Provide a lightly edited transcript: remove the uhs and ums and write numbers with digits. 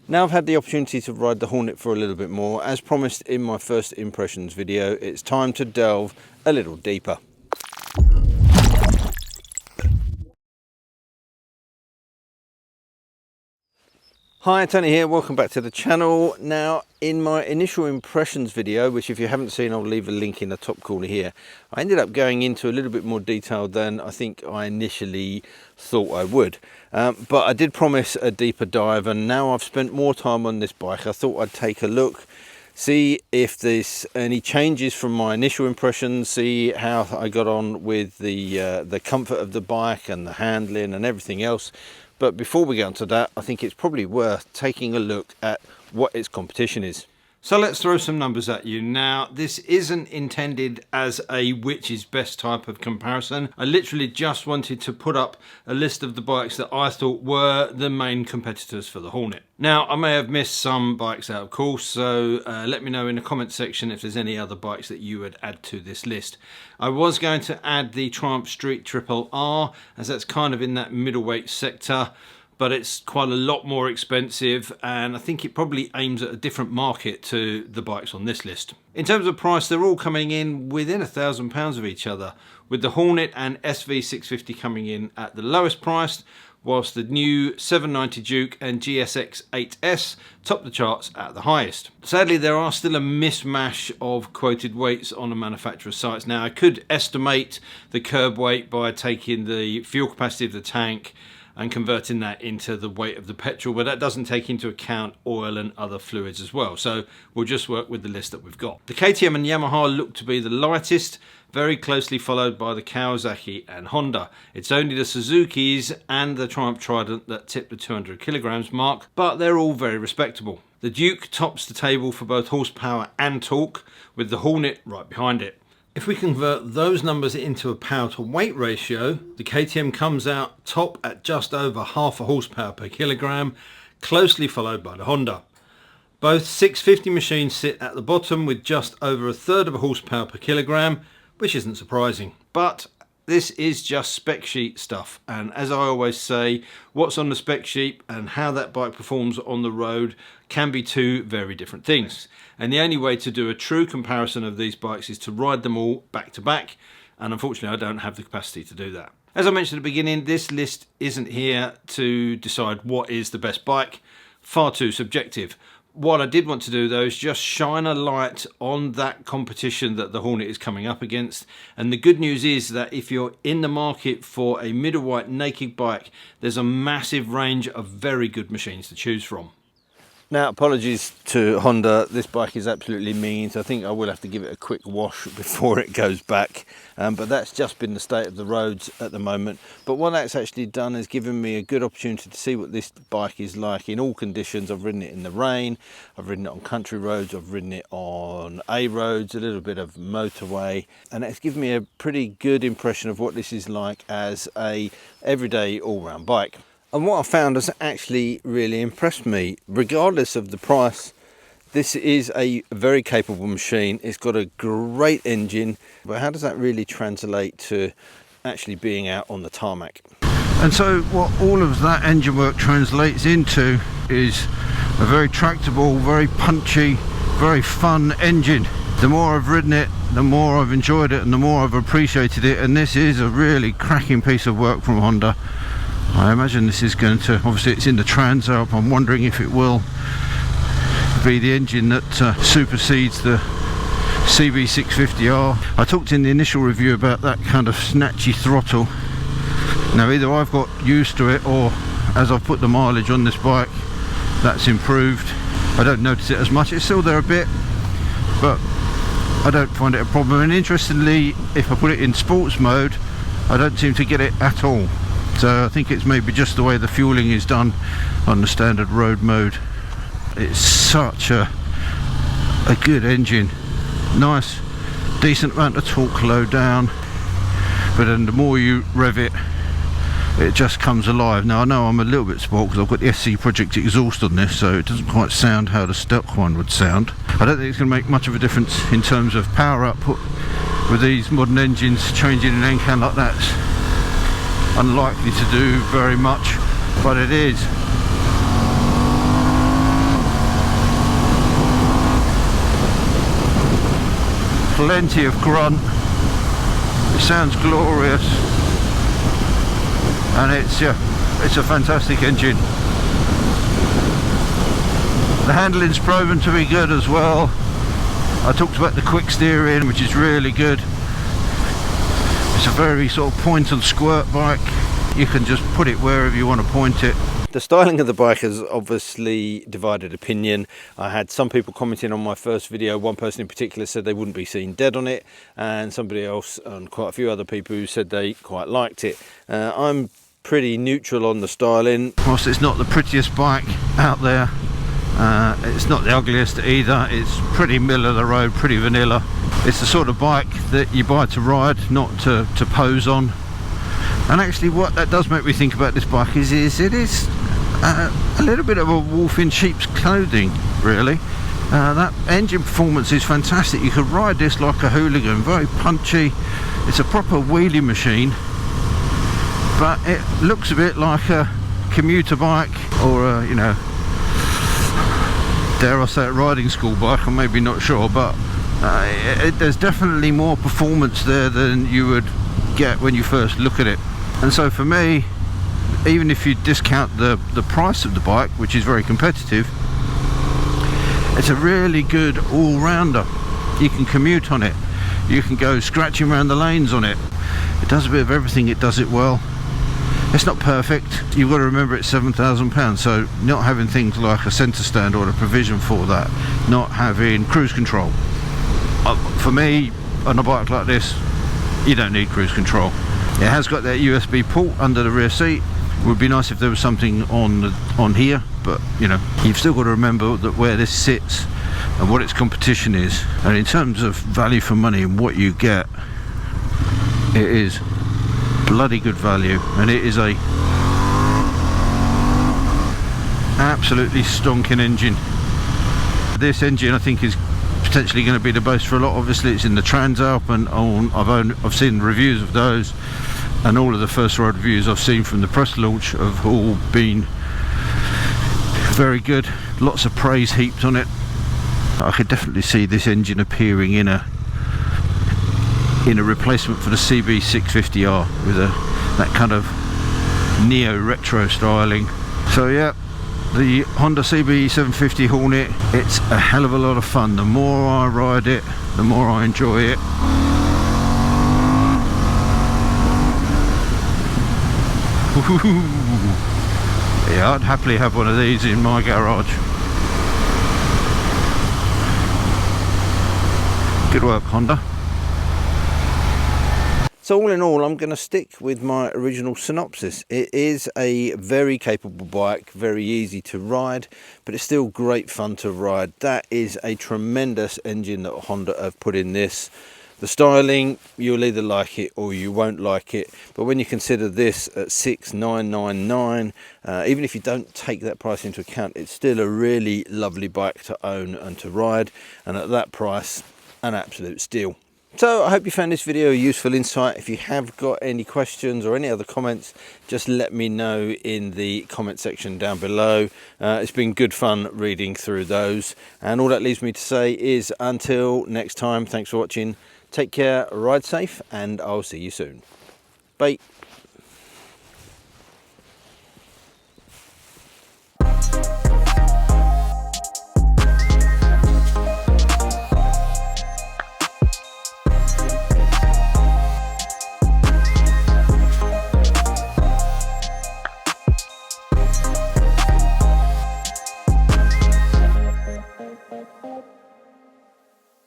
Now I've had the opportunity to ride the Hornet for a little bit more, as promised in my first impressions video, it's time to delve a little deeper. Hi, Tony here, welcome back to the channel. Now, in my initial impressions video, which if you haven't seen, I'll leave a link in the top corner here, I ended up going into a little bit more detail than I think I initially thought I would. But I did promise a deeper dive, and now I've spent more time on this bike, I thought I'd take a look, see if there's any changes from my initial impressions, see how I got on with the comfort of the bike and the handling and everything else. But before we get onto that, I think it's probably worth taking a look at what its competition is. So let's throw some numbers at you. Now, this isn't intended as a which is best type of comparison. I literally just wanted to put up a list of the bikes that I thought were the main competitors for the Hornet. Now, I may have missed some bikes out, of course, so let me know in the comment section if there's any other bikes that you would add to this list. I was going to add the Triumph Street Triple R, as that's kind of in that middleweight sector, but it's quite a lot more expensive, and I think it probably aims at a different market to the bikes on this list. In terms of price, they're all coming in within £1,000 of each other, with the Hornet and SV650 coming in at the lowest price, whilst the new 790 Duke and GSX 8S top the charts at the highest. Sadly, there are still a mishmash of quoted weights on the manufacturer's sites. Now, I could estimate the curb weight by taking the fuel capacity of the tank and converting that into the weight of the petrol, but that doesn't take into account oil and other fluids as well. So we'll just work with the list that we've got. The KTM and Yamaha look to be the lightest, very closely followed by the Kawasaki and Honda. It's only the Suzuki's and the Triumph Trident that tip the 200 kilograms mark, but they're all very respectable. The Duke tops the table for both horsepower and torque, with the Hornet right behind it. If we convert those numbers into a power to weight ratio, the KTM comes out top at just over half a horsepower per kilogram, closely followed by the Honda. Both 650 machines sit at the bottom with just over a third of a horsepower per kilogram, which isn't surprising. But this is just spec sheet stuff, and as I always say, what's on the spec sheet and how that bike performs on the road can be two very different things. And the only way to do a true comparison of these bikes is to ride them all back to back, and unfortunately I don't have the capacity to do that. As I mentioned at the beginning, this list isn't here to decide what is the best bike, far too subjective. What I did want to do though is just shine a light on that competition that the Hornet is coming up against. And the good news is that if you're in the market for a middleweight naked bike, there's a massive range of very good machines to choose from. Now, apologies to Honda, this bike is absolutely mean, so I think I will have to give it a quick wash before it goes back, but that's just been the state of the roads at the moment. But what that's actually done is given me a good opportunity to see what this bike is like in all conditions. I've ridden it in the rain, I've ridden it on country roads, I've ridden it on A roads, a little bit of motorway, and it's given me a pretty good impression of what this is like as a everyday all-round bike. And what I found has actually really impressed me. Regardless of the price, this is a very capable machine. It's got a great engine, but how does that really translate to actually being out on the tarmac? And so what all of that engine work translates into is a very tractable, very punchy, very fun engine. The more I've ridden it, the more I've enjoyed it and the more I've appreciated it, and this is a really cracking piece of work from Honda. I imagine this is going to, obviously it's in the Trans Alp, I'm wondering if it will be the engine that supersedes the CB750R. I talked in the initial review about that kind of snatchy throttle. Now either I've got used to it, or as I've put the mileage on this bike, that's improved. I don't notice it as much, it's still there a bit, but I don't find it a problem. And interestingly, if I put it in sports mode, I don't seem to get it at all. So I think it's maybe just the way the fueling is done on the standard road mode. It's such a good engine, nice decent amount of torque low down, but then the more you rev it, it just comes alive. Now I know I'm a little bit spoiled because I've got the SC Project exhaust on this, so it doesn't quite sound how the stock one would sound. I don't think it's going to make much of a difference in terms of power output with these modern engines. Changing an end-can like that's unlikely to do very much, but it is plenty of grunt. It sounds glorious, and it's a fantastic engine. The handling's proven to be good as well. I talked about the quick steering, which is really good. It's a very sort of point and squirt bike. You can just put it wherever you want to point it. The styling of the bike has obviously divided opinion. I had some people commenting on my first video. One person in particular said they wouldn't be seen dead on it, and somebody else and quite a few other people who said they quite liked it. I'm pretty neutral on the styling. Whilst it's not the prettiest bike out there, it's not the ugliest either. It's pretty middle of the road, pretty vanilla. It's the sort of bike that you buy to ride, not to pose on. And actually what that does make me think about this bike is it is a little bit of a wolf in sheep's clothing, really. That engine performance is fantastic. You could ride this like a hooligan, very punchy. It's a proper wheelie machine, but it looks a bit like a commuter bike, or a, you know, dare I say it, riding school bike. I'm maybe not sure, but there's definitely more performance there than you would get when you first look at it. And so for me, even if you discount the price of the bike, which is very competitive, it's a really good all-rounder. You can commute on it, you can go scratching around the lanes on it. It does a bit of everything, it does it well. It's not perfect. You've got to remember it's £7,000, so not having things like a centre stand or a provision for that, not having cruise control. For me, on a bike like this, you don't need cruise control. It has got that USB port under the rear seat. It would be nice if there was something on here, but you know, you've still got to remember that where this sits and what its competition is. And in terms of value for money and what you get, it is bloody good value, and it is a absolutely stonking engine. This engine I think is potentially going to be the best for a lot. Obviously it's in the Transalp, and I've seen reviews of those, and all of the first ride reviews I've seen from the press launch have all been very good. Lots of praise heaped on it. I could definitely see this engine appearing in a replacement for the CB750R with that kind of neo retro styling. So yeah, the Honda CB750 Hornet, it's a hell of a lot of fun. The more I ride it, the more I enjoy it. Yeah, I'd happily have one of these in my garage. Good work, Honda. So all in all, I'm going to stick with my original synopsis. It is a very capable bike, very easy to ride, but it's still great fun to ride. That is a tremendous engine that Honda have put in this. The styling, you'll either like it or you won't like it, but when you consider this at $6,999, even if you don't take that price into account, it's still a really lovely bike to own and to ride, and at that price, an absolute steal. So I hope you found this video a useful insight. If you have got any questions or any other comments, just let me know in the comment section down below. It's been good fun reading through those, and all that leaves me to say is until next time, thanks for watching, take care, ride safe, and I'll see you soon. Bye.